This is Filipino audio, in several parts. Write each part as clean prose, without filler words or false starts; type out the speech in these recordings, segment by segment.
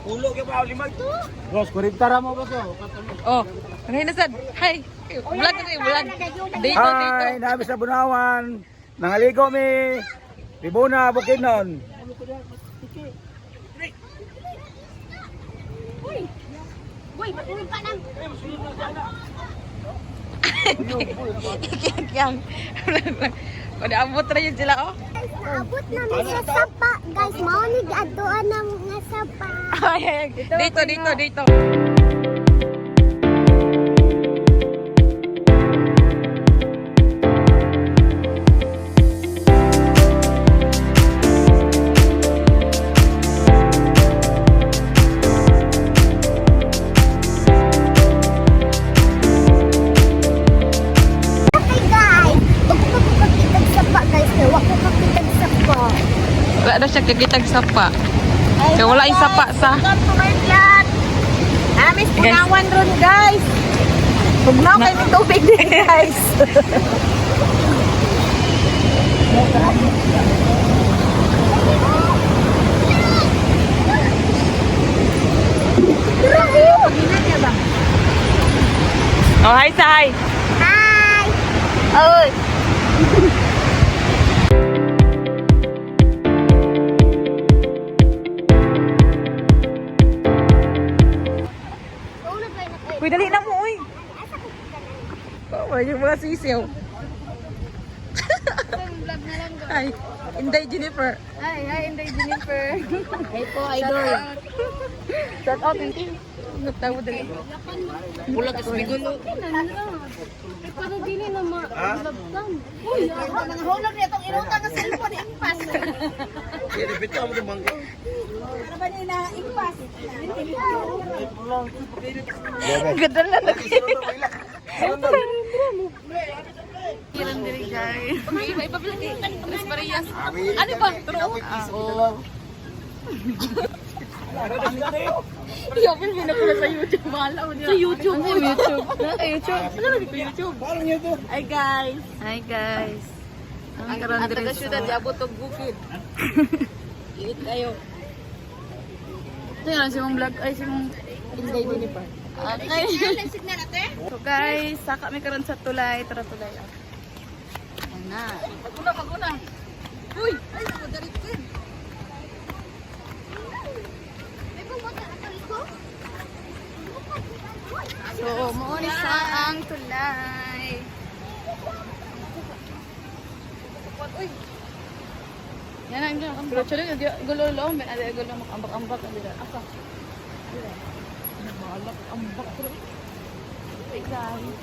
Ulo kaya pa limag. Ros, kuriktara mo ba so? Oh, ngayon na sad. Hi. Vlog na vlog. Dito. Hi, nabi sa Bunawan. Nangaligo mi. Ribuna, Bukidnon. Boy, patuloy pa nang. Yang. Pada abot ra yun sila oh. Abot namin sa sapa. Guys, maunig adoan ng nga sapa. Ay, dito. Wala na siya kagitag sapa. Kaya wala yung sapa sa... Amis punawan ron guys. Pugnaw kayo ng tubig din guys. Oh, hi, Sai. Hi. Oy. Uy, dali na mo, uy. Oh, yung mga sisiyaw. Hi, Inday Jennifer. Hi, Inday Jennifer. Hey po, idol. Shout out, hindi. Nagtawo dali. Bulag ka sa bigulo. Pero dili na ma-labdan. Uy, mga hulog niya itong inutang ng cellphone, impas. Bitaw mo ng bangko. Ano ba niya na-impas? Ganda na lagi. Kiran diri guys. Iba vlog eh. Tres Marias. Ano ba? Turo? Oo. Iyapin mo na pala sa YouTube. Mahala mo Sa YouTube. Ano yung YouTube? YouTube. Ano lagi ko YouTube? Hi guys. Hi guys. Ang taga-syudad, yabot og bukid. Iit kayo. Ito yun, si mong vlog. Ay, si mong Inday Jennifer. Okay. So guys, saka may karon sa tulay. Tara tulay. Ayan na. Paguna. Uy! Ay, madarit din. So, mauni sa ang tulay. Uy! Yan ang dyan. Pero chalo, gulo-lo. Ada gulo makambak-ambak. Asa? Nagbalak, ambak. Hey guys.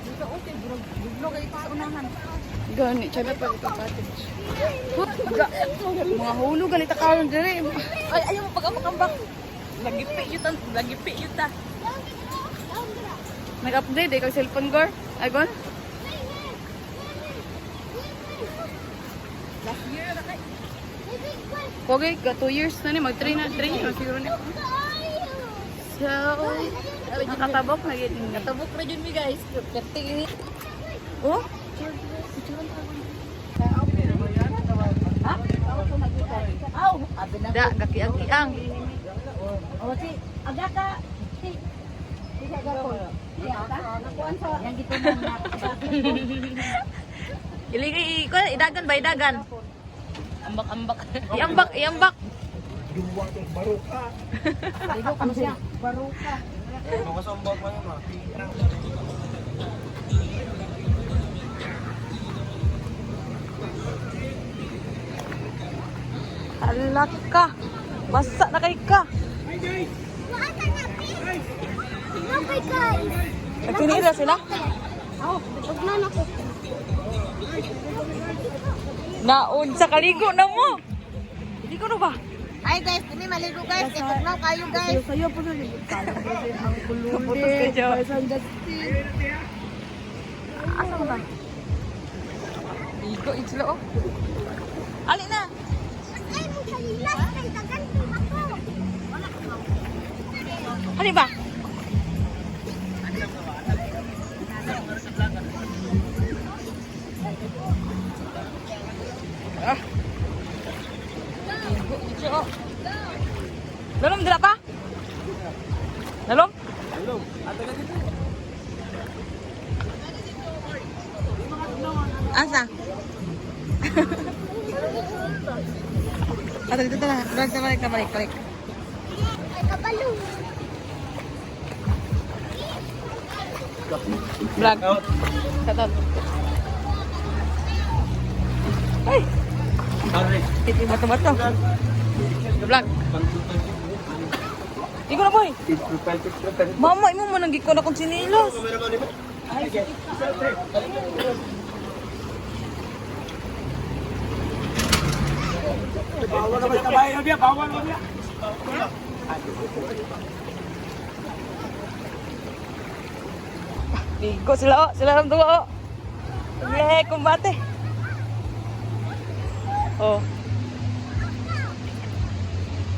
Dito, okay. Buglo kayo sa unahan. Gani, chalo pa ito cottage. Mga hulog, ganita ka lang diri. Ay, ayaw mo pag-ambak-ambak. Lagipi yun ta. Nag-update eh, kag cellphone gore. Ay, gon? Last year na kay. Okay, 2 years na ni, mag-3 na siguro ni. So, nakatabok na yun. Nakatabok na yun mi guys. Kating. Oh? Ha? Da, kaki-akiang. Oh, si Agaka. Si Agaka. Yang gitu na. Iligay ko, idagan ba idagan? Ambak-ambak. Iambak. Duwang tong baruka. Ligo ka siya. Baruka. Mga sambag man ma. Alak ka. Basa na kay ka. Okay guys. Nagtinira sila? Oh, pagnan ako. Naon sa kaligo na mo. Kaligo na ba? Hi guys, ini maligo guys. Pagnaw kayo guys. Sayo po na yung ang kululi. Asa ba? Ligo sila oh. Ali na. Ay, mo sa lilas kay dagan ako. Ali ba? Ah. Igo, Dalom, dila pa? Dalom? Asa? Ato, dito na. Balik. Ay, kabalo. Vlog. Katot. Ay! Bato. Vlog. Ikaw na, boy. Mama, imo man nagiko na kong sinilos. Bawal naman kabayan na biya, bawal naman biya. Ligo sila, lang dua. Sige, kumbate. Oh.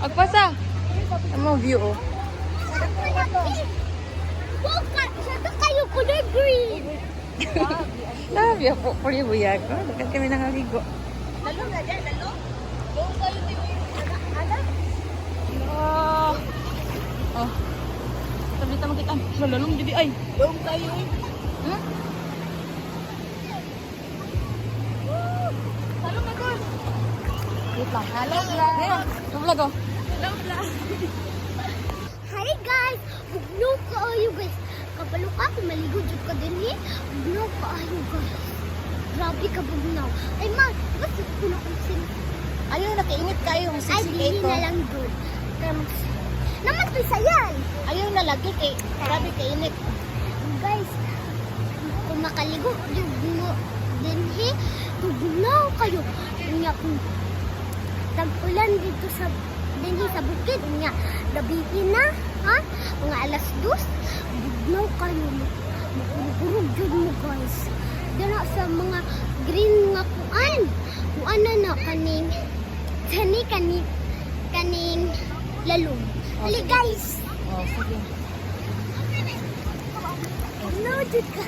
Agpasa. Ano view, oh. Siya kayo kulay green. Love you po, puri buyag. Dagan kami nangaligo. Lalo na dyan, lalo. Doon kayo din. Oh. Oh. Tabi-tabi makita. Lalong jadi ay. Doon kayo eh. Hmm? Lalo na doon. Wait lang. Hello, vlog. Ngayon, vlog, oh. Hello, vlog. Hi guys! Bugnaw kaayo guys. Kabalo ka, maligo dyan ka din eh. Bugnaw kaayo guys. Grabe ka bugnaw. Ay ma, ba't ko na kong sin... Ayaw, nakainit kayo. Ay, hindi na lang doon. Naman to sayan. Ayaw na lagi kay. Grabe kainit. Guys, kung makaligo, bugnaw din eh. Bugnaw kayo. Kanya kung tag-ulan dito sa dinhi sa bukid niya gabihin na ha mga alas 2 bugnaw kayo magurug jud mo guys dala sa mga green nga kuan na kaning kaning lalong ali guys Oh, sige. no jud ka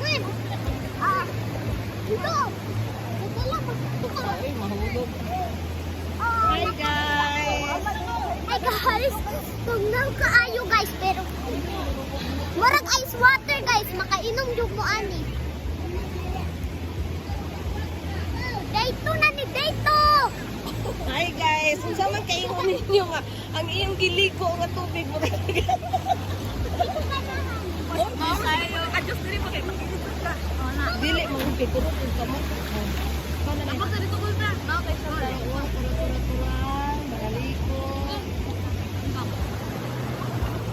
Win dito dito lang Ay, mahulog. Hi guys! Hi guys! Tugnaw kaayo guys pero murag ice water guys makainom jud mo ani. Dayto na ni dayto. Hi guys! Unsa man kayo ninyo nga ang iyong giligo nga tubig mo kay. Adjust dili pa kay dili mo kay turok ka mo. Ano sa dito ko sa? Okay, sorry.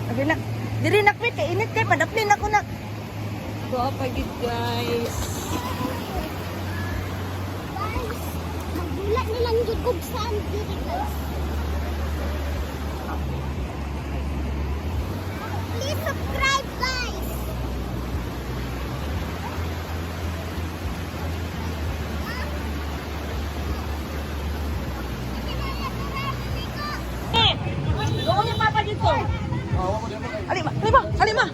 Abi na. Diri nakwit kay init kay padaplin ako na. Go pa gid guys. Guys, magulat na lang jud kog saan diri guys. Please subscribe guys. Doon yung papa dito. Alima.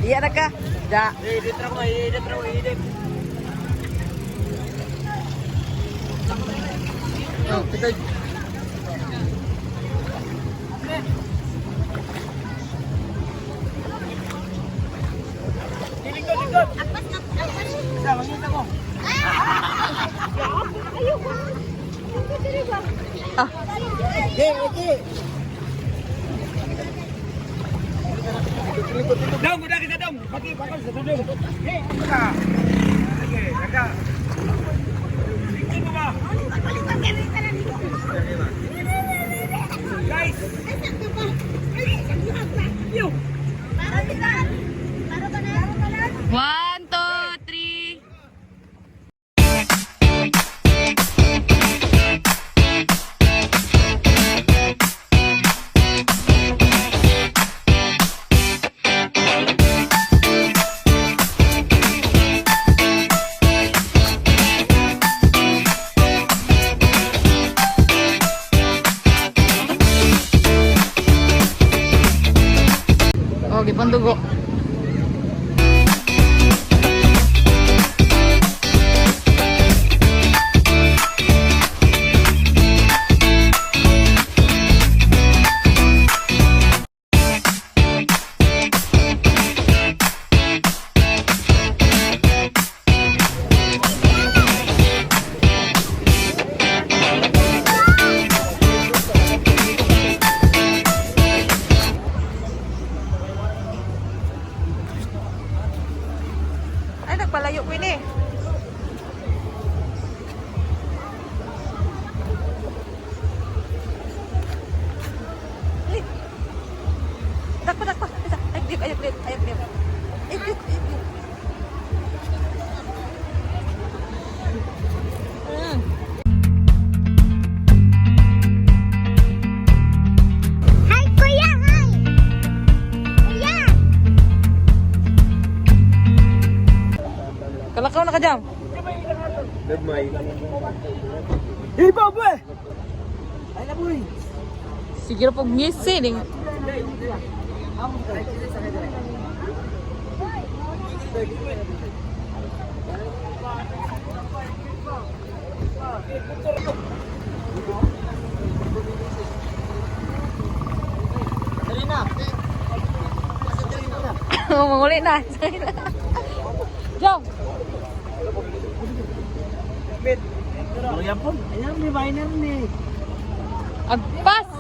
Iya na ka. Da. Edit ra ko, edit. Oh, kita. Lingkod. Sa mangita ko. Ayoko. Hindi diri ba? Ah. Okay. Dong, udah kita dong. Pagi bakal sa dong. Hey, ka. Sige, ka. Tingin mo ba? Guys. Yo. Para kita. Para ba na? 1, 2, Ang dugo. Ay, nagpalayo ko ini. Takpa, takpa. Ayok, ayok, ayok, ayok, ayok. Ayok, ayok, ayok. Hi, kuya! Hi! Kuya! Kalakaw na ka dyan. Eh, baboy! Ay, nabuhay. Sige na pong ngisin. Manguli na. Jom. Bit. Ano yan po? Ayan, may minor ni. Agpas.